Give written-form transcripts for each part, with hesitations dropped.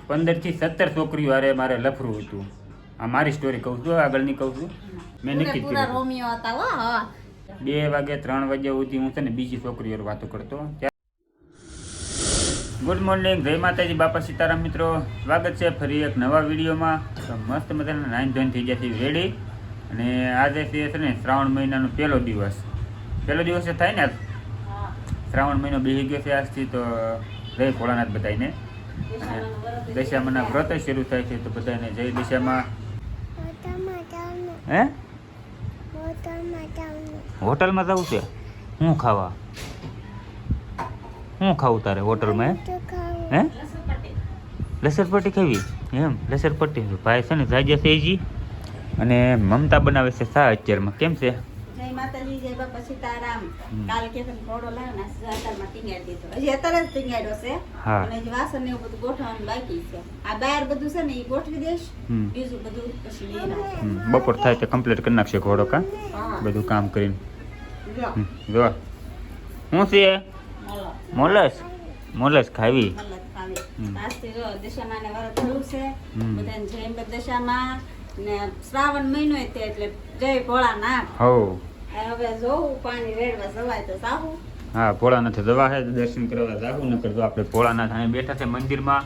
15 થી 17 છોકરીઓ હારે મારે લફરું હતું. આ મારી સ્ટોરી કહું છું, આગળની કહું છું. મેં નક્કી પૂરા કર્યું રોમિયો હતા હો. હા 2 વાગે 3 વાગ્યા સુધી હું છે ને બીજી છોકરીઓ વાતો કરતો. ગુડ મોર્નિંગ, જય માતાજી, બાપા સીતારામ. મિત્રો સ્વાગત છે ફરી એક નવા વિડીયોમાં. તો મસ્ત મજાના નાઈન ધોઈને થઈ ગયા છે રેડી. અને આજે છે ને શ્રાવણ મહિનાનો પહેલો દિવસ થાય ને આજ. શ્રાવણ મહિનો બેસી ગયો છે આજથી. તો જય ભોળાનાથ બધાને. દશામાના વ્રત શરૂ થાય છે તો બધાને જય દશામાં. હે હોટલમાં જવું છે? શું ખાવા? શું ખાવું તારે હોટલમાં? હે લસરપટ્ટી ખાવી? એમ લસરપટ્ટી ભાઈ છે ને જાજ્યા સેજી અને મમતા બનાવે છે શા અત્યારમાં. કેમ છે? જય માતાજી, જય બાપા સીતારામ. કાલે કે તમે ઘોડો લાવ્યો ને અત્યારમાં ટીંગાડી દીધો. હજી અત્યારે જ ટીંગાડ્યો છે. અને જે વાસણ ને એવું બધું ગોઠવવાનું બાકી છે. આ બહાર બધું છે ને એ ગોઠવી દઈશ. બીજું બધું પછી લઈ નાખીશ. બપોર થાય તો કમ્પ્લીટ કરી નાખશે ઘોડો. કા બધું કામ કરીને જો શું છે? મોલસ ખાવી. દશામાં ને વરત થયું છે બધાને જય દશામાં ને શ્રાવણ મહિનો એટલે જય ભોળાનાથ. હો હવે જોવું પાણી રેડવા જવાય તો સાહુ. હા ભોળાનાથ જવા હે દર્શન કરવા જાવું. નકર તો આપણે ભોળાનાથ અહીં બેઠા છે મંદિરમાં.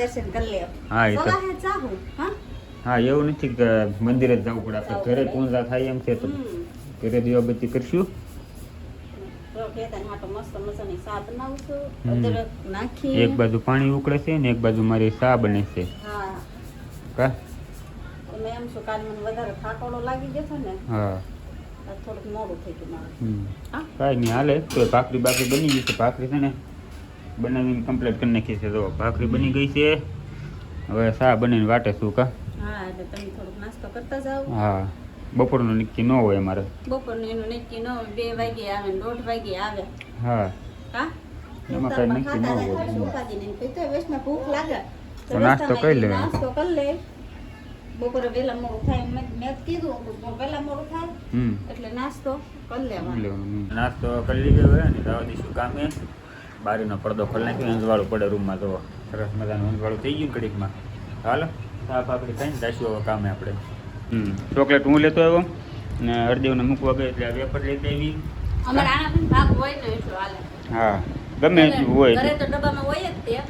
દર્શન કરી લે. હા એ તો સાહુ. હા એવું નથી કે મંદિરે જ જવું પડે. આપણે ઘરે પૂજા થાય એમ છે તો ઘરે દીવાબત્તી કરશું. એક બાજુ પાણી ઉકળે છે ને એક બાજુ મારી ચા બને છે. કા એમ શું કાલ મને વધારે થાકોડો લાગી ગયો છે ને. હા થોડુંક મોડું થઈ ગયું મારું. કાંઈ નહીં હાલે. તો ભાખરી બની ગઈ છે. ભાખરી છે ને બનાવીને કમ્પ્લીટ કરી નાખી છે. તો ભાખરી બની ગઈ છે. હવે ચા બનાવીને વાટે શું. કા હા એટલે તમે થોડુંક નાસ્તો કરતા જાવ. હા બપોરનું નક્કી ન હોય અમારે. બપોરનું એનું નક્કી ન હોય. 2 વાગે આવે ને 1:30 વાગે આવે. હા કા એમાં કઈ નક્કી ન હોય. ભૂખ લાગે તો નાસ્તો કરી લે. નાસ્તો કરી લે. બપોરે વહેલા મોડું થાય મેં કીધું વહેલા મોડું થાય એટલે નાસ્તો કરી લેવાનો. નાસ્તો કરી લીધો હોય ને જવા દઈશું કામે. બારીનો પડદો ખોલી નાખ્યો. અંજવાળું પડે રૂમમાં. તો સરસ મજાનું અંજવાળું થઈ ગયું ઘડીકમાં. હાલો ચા પાપડી ખાઈને જઈશું હવે કામે આપણે. ચોકલેટ હું લેતો આવ્યો ને હરદેવને મૂકવા ગયો એટલે વેફર લેતી આવી. હા ગમે એટલું હોય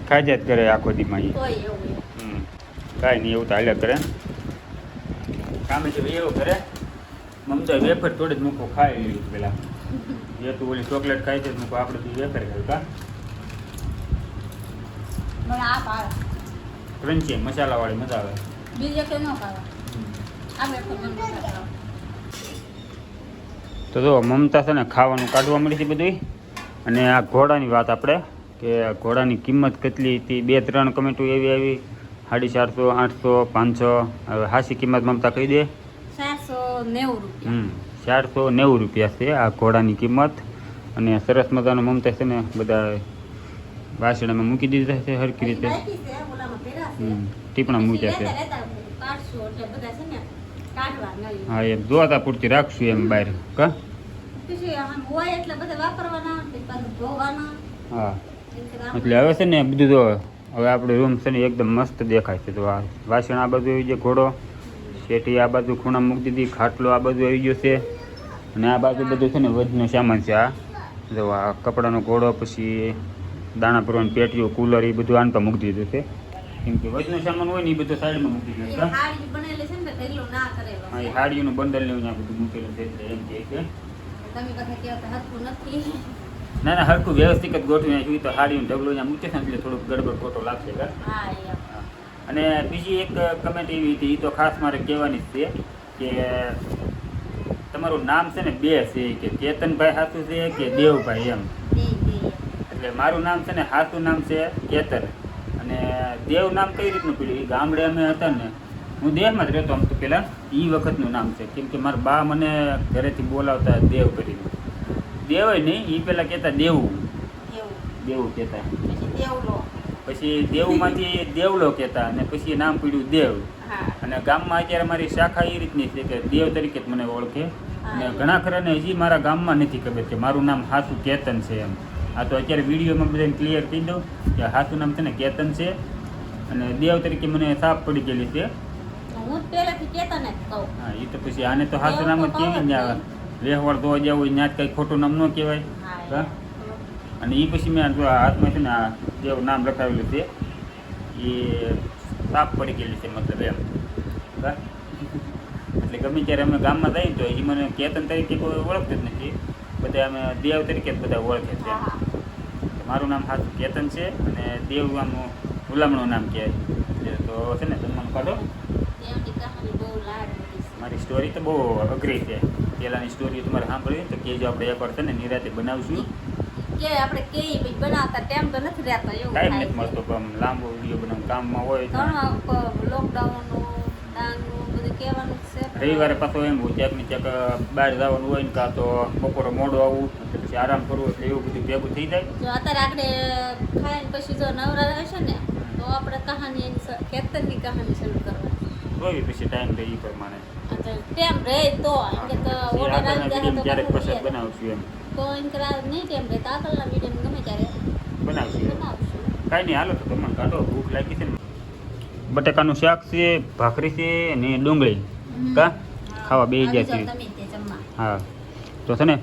ખાઈ જાય કરે આખો દીમાં. કાંઈ નહીં એવું તો હાલ્યા કરે. કામે છે એવું કરે. મમતા વેફર થોડી જ મૂકો ખાઈ લીધું પેલા. એ તો ઓલી ચોકલેટ ખાઈ છે મૂકો આપણે તો વેફર ખાય. કા ક્રન્ચી મસાલાવાળી મજા આવે. બીજે કે ન ખાવા. તો જો મમતા છે ને ખાવાનું કાઢવા મળી છે બધું. અને આ ઘોડાની વાત આપણે કે ઘોડાની કિંમત કેટલી હતી. 2-3 કમેન્ટો એવી આવી 450, 800, 500. હવે હાસી કિંમત મમતા કહી દે. 490 રૂપિયા છે આ ઘોડાની કિંમત. અને સરસ મજાનો મમતા છે ને બધા વાસણામાં મૂકી દીધા છે હરખી રીતે. ટીપણા મૂક્યા છે. હા એમ જોતા પૂરતી રાખશું એમ બહાર. કા હા એટલે હવે છે ને બધું તો હવે આપણે રૂમ છે ને એકદમ મસ્ત દેખાય છે. તો આ વાસણ આ બાજુ આવી ગયો, ઘોડો શેઠી આ બાજુ ખૂણા મૂકી દીધી, ખાટલો આ બાજુ આવી ગયો છે. અને આ બાજુ બધું છે ને વધનો સામાન છે. આ જો આ કપડાનો ઘોડો, પછી દાણા ભરવાની પેટીઓ, કુલર એ બધું આન પર મૂકી દીધું છે. કેમ કે વધનો સામાન હોય ને એ બધું સાઈડમાં મૂકી દીધું. હા એ હાડીઓનું બંડલ ને બધું મૂકેલું છે. એમ કે ના ના હરખું વ્યવસ્થિત જ ગોઠવી નાખ્યું. તો હાડીનું ઢગલો અહીંયા મૂકે છે એટલે થોડુંક ગડબડ ખોટો લાગશે. અને બીજી એક કમેન્ટ એવી હતી, એ તો ખાસ મારે કહેવાની જ છે કે તમારું નામ છે ને 2 છે કે કેતનભાઈ હાથું છે કે દેવભાઈ એમ. એટલે મારું નામ છે ને હાથું નામ છે કેતન. અને દેવ નામ કઈ રીતનું પડ્યું? એ ગામડે અમે હતા ને હું દેહમાં જ રહેતો આમ તો પહેલાં. એ વખતનું નામ છે. કેમ કે મારા બા મને ઘરેથી બોલાવતા દેવ કરીને. દેવ નહીં, એ પહેલાં કહેતા દેવું કહેતા. પછી દેવમાંથી દેવલો કહેતા અને પછી નામ પડ્યું દેવ. અને ગામમાં અત્યારે મારી શાખા એ રીતની છે કે દેવ તરીકે જ મને ઓળખે. અને ઘણા ખરાને હજી મારા ગામમાં નથી ખબર કે મારું નામ હાથું કેતન છે એમ. આ તો અત્યારે વિડીયોમાં બધાને ક્લિયર કહી દઉં કે સાચું નામ છે ને કેતન છે અને દેવ તરીકે મને સાફ પડી ગયેલી છે. હું પહેલાથી કેતન જ કહું. હા એ તો પછી આને તો સાચું નામ જ કહેવાય ને. વેહવાળ ધોવા જવું હોય ત્યાં જ કંઈ ખોટું નામ ન કહેવાય. હા અને એ પછી મેં જો હાથમાં છે ને આ જેવું નામ લખાવેલું છે એ સાફ પડી ગયેલી છે મતલબ એમ. હા એટલે ગમે ત્યારે અમે ગામમાં જઈએ તો એ મને કેતન તરીકે કોઈ ઓળખતું જ નથી. બધા અમે દેવ તરીકે જ બધા ઓળખે છે. મારું નામ સાચું કેતન છે અને દેવ આમ ગુલામણું નામ કહેવાય. તો છે ને તમે મને કાઢો. મારી સ્ટોરી તો બહુ અઘરી છે. પહેલાંની સ્ટોરી તમારે સાંભળવી તો કહેજો, આપણે એકવાર છે ને નિરાતે બનાવશું. કે આપણે કેઈ ભાઈ બનાવતા ટાઈમ તો નથી રહેતો, એવું ટાઈમ નથી મળતો. પણ લાંબો વિડીયો બનાવ કામમાં હોય લોકડાઉનનું ડાંગનું બધું કહેવાનું છે. રવિવારે પાછો એમ હોય ક્યાંક ને ક્યાંક બહાર જવાનું હોય ને કાં તો બપોરે મોડું આવવું એટલે પછી આરામ કરવું એટલે એવું બધું ભેગું થઈ જાય. જો અત્યારે આપણે ખાઈને પછી જો નવરા હશે ને તો આપણે કહાની એની કેતનની કહાની શરૂ કરવાની. જોઈ પછી ટાઈમ રહે એ પ્રમાણે ટાઈમ રહે તો ક્યારેક પછી બનાવશું એમ. તો ઇન્કરા નહીં ટાઈમ રહે તો આગળના વિડીયો ગમે ત્યારે બનાવશું. કાંઈ નહીં હાલો તો તમને કાઢો, ભૂખ લાગી છે ને. બટાકાનું શાક છે, ભાખરી છે અને ડુંગળી કા ખાવા બે ગયા છે. હા તો છે ને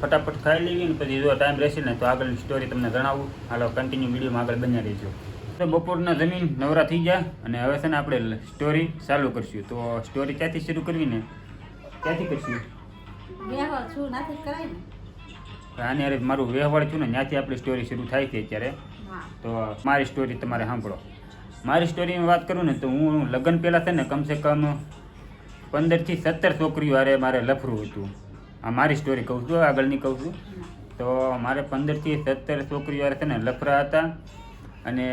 ફટાફટ ખાઈ લેવી ને પછી જો ટાઈમ રહેશે ને તો આગળની સ્ટોરી તમને જણાવું. હાલો કન્ટિન્યુ વિડીયોમાં આગળ બન્યા રહીશું. તો બપોરના જમીન નવરા થઈ ગયા અને હવે છે ને આપણે સ્ટોરી ચાલુ કરશું. તો સ્ટોરી ક્યાંથી શરૂ કરવી ને ક્યાંથી કરશું? આની અરે મારું વ્યવહાર છું ને ત્યાંથી આપણી સ્ટોરી શરૂ થાય છે અત્યારે. તો મારી સ્ટોરી તમારે સાંભળો. મારી સ્ટોરીની વાત કરું ને તો હું લગ્ન પહેલાં છે ને કમસે કમ 15 થી 17 છોકરીઓ હારે મારે લફરું હતું. આ મારી સ્ટોરી કહું છું, આગળની કહું છું. તો મારે 15 થી 17 છોકરીઓ હારે છે ને લફરા હતા અને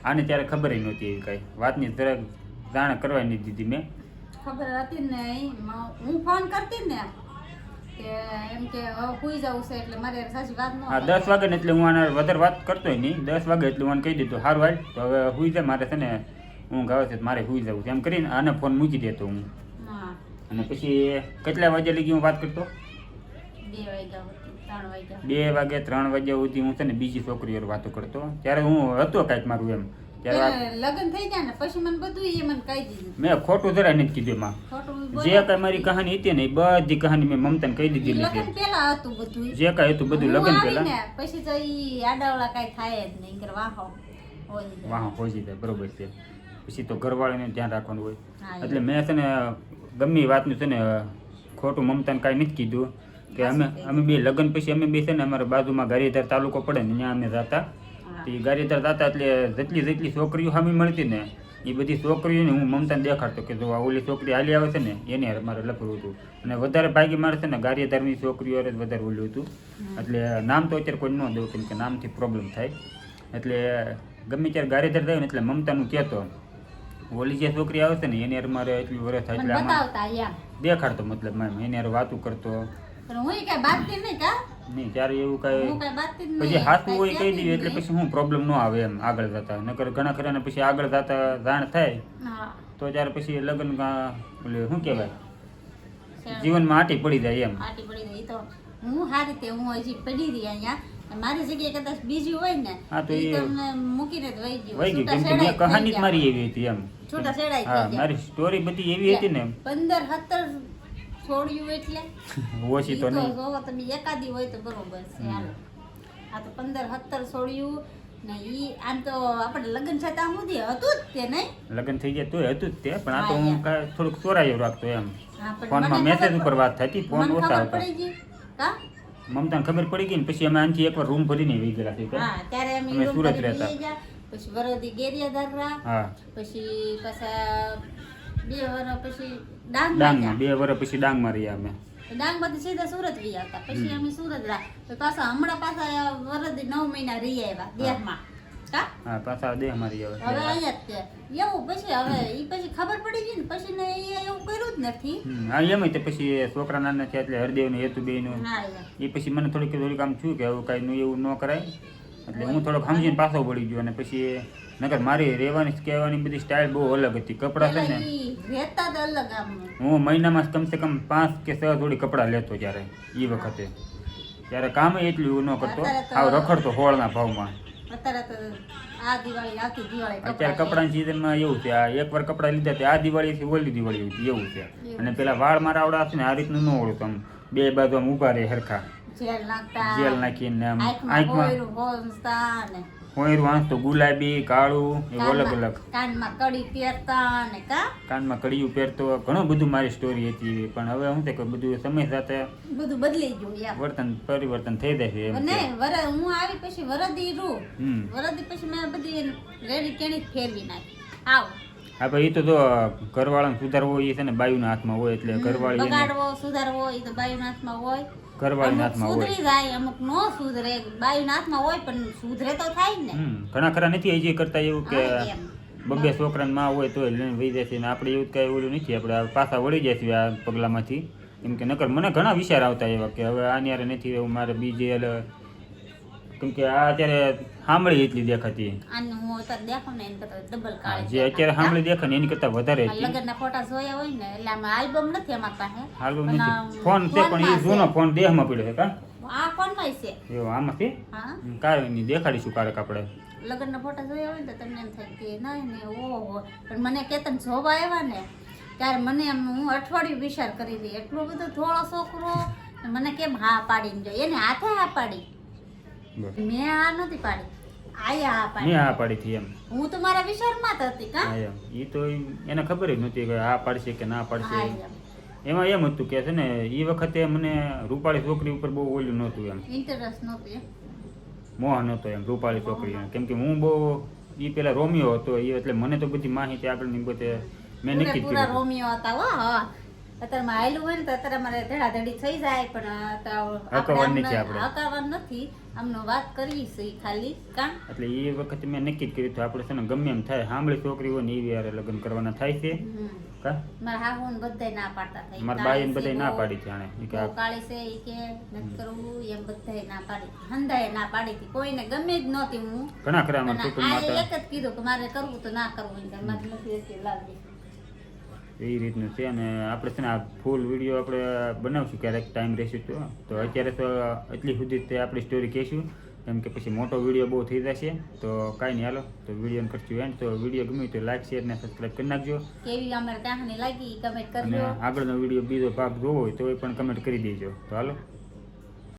આને ત્યારે ખબર નહોતી એવી કાંઈ વાતની જરાક જાણ કરવા નહીં દીધી મેં. ખબર હતી ને હું ફોન કરતી ને કે એમ કે હુઈ જવું છે એટલે મારે સાચી વાત ન. હા 10 વાગે ને એટલે હું આને વધારે વાત કરતોય નહીં. 10 વાગે એટલે હું કહી દીધું સારું હાલ તો હવે હુઈ જાય, મારે છે ને ઊંઘ આવે છે મારે હુઈ જવું છે એમ કરીને આને ફોન મૂકી દેતો હું. અને પછી કેટલા વાગ્યા લગી હું વાત કરતો? 2 વાગે 3 વાગ્યા સુધી હું છે ને બીજી છોકરીઓ વાતો કરતો. ત્યારે હું હતો કાંઈક મારું એમ. લગ્ન થઈ ગયા ને પછી મને બધું એ મને કહી દીધું. મેં ખોટું જરાય નથી કીધું એમાં. જે કાંઈ મારી કહાની હતી ને એ બધી કહાની મેં મમતાને કહી દીધી. લગ્ન પહેલા હતું બધું, જે કાંઈ હતું બધું લગ્ન પહેલા. પછી તો ઈ આડાવડા કાંઈ થાય જ નહીં કે વાહો પહોંચી જાય. બરોબર છે. પછી તો ઘરવાળાને ધ્યાન રાખવાનું હોય એટલે મેં છે ને ગમે વાતનું છે ને ખોટું મમતાને કાંઈ નથી કીધું કે અમે બે લગ્ન પછી અમે બે છે ને અમારા બાજુમાં ગારિયાધાર તાલુકો પડે ને ત્યાં અમે જતા. એ ગારિયાધાર જતા એટલે જેટલી છોકરીઓ સામે મળતી ને એ બધી છોકરીઓને હું મમતાને દેખાડતો કે જો આ ઓલી છોકરી હાલી આવે છે ને એને મારે લખવું હતું. અને વધારે ભાગી મારે છે ને ગારિયાધારની છોકરીઓ જ વધારે ઓલું હતું. એટલે નામ તો અત્યારે કોઈ ન દઉં કેમ કે નામથી પ્રોબ્લેમ થાય. એટલે ગમે ત્યારે ગારિયાધાર જાય ને એટલે મમતાનું કહેતો ઓલી જે છોકરી આવે છે ને એને મારે એટલું વર્ષ થાય એટલે દેખાડતો મતલબ એને વાતું કરતો નહીં. ત્યારે એવું કાંઈ પછી હાથું હોય કહી દઈએ એટલે પછી હું પ્રોબ્લેમ ન આવે એમ આગળ જતા. નકર ઘણા ખરા ને પછી આગળ જતા જાણ થાય તો ત્યારે પછી લગ્ન ઓલું શું કહેવાય જીવનમાં આટી પડી જાય એમ. હું હારી તે હું હજી પડી રહી અહીંયા મારી જગ્યાએ કદાચ બીજી હોય ને હા તો એ મૂકીને જ વહી ગયું. કેમ કે મેં કહાની જ મારી એવી હતી એમ. છૂટા છેડાઈ હા મારી સ્ટોરી બધી એવી હતી ને 15-17 છોડ્યું એટલે ઓછી તો નહીં. જોવો તમે એકાદી હોય તો બરોબર છે. હાલો આ તો 15-17 છોડ્યું ને ઈ આમ તો આપણે લગ્ન છે ત્યાં સુધી હતું જ તે નહીં. લગ્ન થઈ ગયા તોય હતું જ તે પણ આ તો હું થોડુંક ચોરાયું રાખતો એમ. ફોનમાં મેસેજ ઉપર વાત થતી, ફોન ઓછા આવતા. મમતાને ખબર પડી ગઈ ને પછી અમે આનથી એકવાર રૂમ ભરીને વહી ગયેલા હતા. હા ત્યારે અમે સુરત રહેતા. પછી વરોધી ગેરિયાધાર. હા પછી પાછા 2 વર્ષ પછી ડાંગમાં 2 વર્ષ પછી ડાંગમાં રહ્યા અમે. ડાંગમાંથી સીધા સુરત વી આવતા. પછી અમે સુરત પાછા હમણાં પાછા વરદી 9 મહિના રહી આવ્યા દેહમાં. હા પાછા દેહમાં રહ્યા હવે અહીંયા જ એવું. પછી હવે ઈ પછી ખબર પડી ગઈ ને પછી ને એવું કર્યું જ નથી. હા એમ તે પછી છોકરા નાના છે એટલે હરદેવ ને હેતુબેનું એ પછી મને થોડીક આમ થયું કે એવું કાંઈ એવું ન કરાય. એટલે હું થોડોક સમજીને પાછો પડી ગયો. અને પછી નકર મારી રહેવાની કહેવાની બધી સ્ટાઇલ બહુ અલગ હતી. કપડાં છે ને હું મહિનામાં કમસે કમ 5 કે 6 જોડી કપડાં લેતો ત્યારે એ વખતે. ત્યારે કામ એટલું ન કરતો, અત્યારે તો- હાવ રખડતો હોળના ભાવમાં. અત્યારે તો આ દિવાળી આવતી દિવાળી અત્યારે કપડાની સિઝનમાં એવું છે, આ એકવાર કપડાં લીધા તે આ દિવાળીથી ઓલી દિવાળી હતી એવું છે. અને પેલા વાળ મારા આવડા હશે ને આ રીતનું ન ઓળખતો, આમ બે બાજુ આમ ઊભા રહે હરખા, જેલ નાખતા, જેલ નાખીને આમ આંખમાં આંખમાં કોયરું ભોંસતા ને હોયરું આંખતો ગુલાબી કાળું એવું અલગ અલગ, કાનમાં કડી પહેરતા ને કા કાનમાં કડિયું પહેરતો, ઘણું બધું મારી સ્ટોરી હતી. પણ હવે શું છે કે બધું સમય સાથે બધું બદલી ગયું યાર. પરિવર્તન થઈ જાય છે એમ છે. નહીં હું આવી પછી વરદી રૂ હમ વરદી પછી મેં બધી રેડી કેણી જ ફેરવી નાખી. આવ હા ભાઈ એ તો જો ઘરવાળાને સુધારવો એ છે ને બાયુના હાથમાં હોય, એટલે ઘરવાળી એને બગાડવો સુધારવો એ તો બાયુના હાથમાં હોય. ઘરવાળીના અમુક હાથમાં હોય. સુધરી જાય, અમુક નો સુધરે, બાયુના હાથમાં હોય પણ સુધરે તો થાય ને. ઘણા ખરા નથી હજી કરતા એવું કે હા, એમ. બબ્બે છોકરાને માં હોય તોય લઈને વહી જાય છે ને આપણે એવું કઈ ઓલું નથી, આપણે આ પાછા વળી જાય છે આ પગલામાંથી. કેમ કે નકર મને ઘણા વિચાર આવતા એવા કે હવે આની હારે નથી એવું મારે બીજે કેમ કે આ અત્યારે સાંભળી એટલી દેખાતી, આનું હું અત્યારે દેખાવ ને એને કરતા ડબલ હા, કાળી જે અત્યારે સાંભળી દેખે ને એની કરતા વધારે હતી. લગ્નના ફોટા જોયા હોય ને એટલે આમાં આલ્બમ નથી અમારી પાસે. આલ્બમ પણ નથી, ફોન છે પણ એ ફોનમાં જૂનો છે. ફોન દેહમાં પડ્યો છે કા આ ફોનમાં છે. એવો આમાંથી હા કાંઈ દેખાડીશું કારક આપણે. લગ્નના ફોટા જોયા હોય ને તો તમને એમ થાય કે ના ને ઓહો, પણ મને કેતન જોવા આવ્યા ને ત્યારે મને એમ હું અઠવાડિયું વિચાર કરી હતી, એટલો બધો થોડો છોકરો મને કેમ હા પાડીને જોઈએ, એને હાથે હા પાડી, બસ. મેં હા નથી પાડી, આયા હા મેં પાડી. હા પાડી હતી એમ. હું તો મારા વિચારમાં જ હતી કા. હા એમ એ તો એને ખબર જ નહોતી કે આ પાડશે કે ના પાડશે. હા એમ. એમાં એમ હતું કે છે ને એ વખતે મને રૂપાળી છોકરી ઉપર બહુ ઓલું નહોતું એમ, ઇન્ટરેસ્ટ નહોતું એમ. મોહ નહોતો એમ રૂપાળી છોકરી. કેમ કે હું બહુ એ પેલા રોમિયો હતો એ, એટલે મને તો બધી માહિતી આગળની બધે મેં નક્કી જ પૂરેપૂરા કર્યું. રોમિયો હતા હો. હા અત્યારે હાયલું હોય ને તો અત્યારે મારે ધડાધડી થઈ જાય, પણ હકવાનું નથી આપણે. હકાવવાનું નથી, આમનો વાત કરવી છે ઈ ખાલી કા. એટલે એ વખતે મેં નક્કી જ કર્યું હતું આપણે છે ને ગમે એમ થાય સાંભળી છોકરી હોય ને એવી હારે લગ્ન કરવાના થાય છે કા. મારા હાહુ ને બધાય ના પાડતા થઈ. મારા બાઈ ને બધાય ના પાડી હતી આણે ઈ કે બહુ કાળી છે ઈ કે નથી કરવું એમ, બધાય ના પાડી હતી. હંધાએ ના પાડી હતી, કોઈને ગમે જ નહોતી હું. ઘણા ખરા અને અમારા કુટુંબ આ માટે એક જ કીધું કે મારે કરવું તો ના કરવું, એમ કે મારે નથી એટલી લાગણી. એ રીતનું છે. અને આપણે છે ને આ ફૂલ વિડીયો આપણે બનાવશું ક્યારેક ટાઈમ રહેશે તો અત્યારે તો એટલી સુધી જ તે આપણી સ્ટોરી કહેશું, કેમ કે પછી મોટો વિડીયો બહુ થઈ જશે. તો કાંઈ નહીં, હાલો તો વિડીયોને કરશું એન્ડ. તો વિડીયો ગમ્યું તો લાઈક શેર ને સબસ્ક્રાઈબ કરી નાખજો. કેવી અમારે કહાની લાગી કમેન્ટ અને કરજો. આગળનો વિડીયો બીજો ભાગ જોવો હોય તો એ પણ કમેન્ટ કરી દેજો. તો હાલો.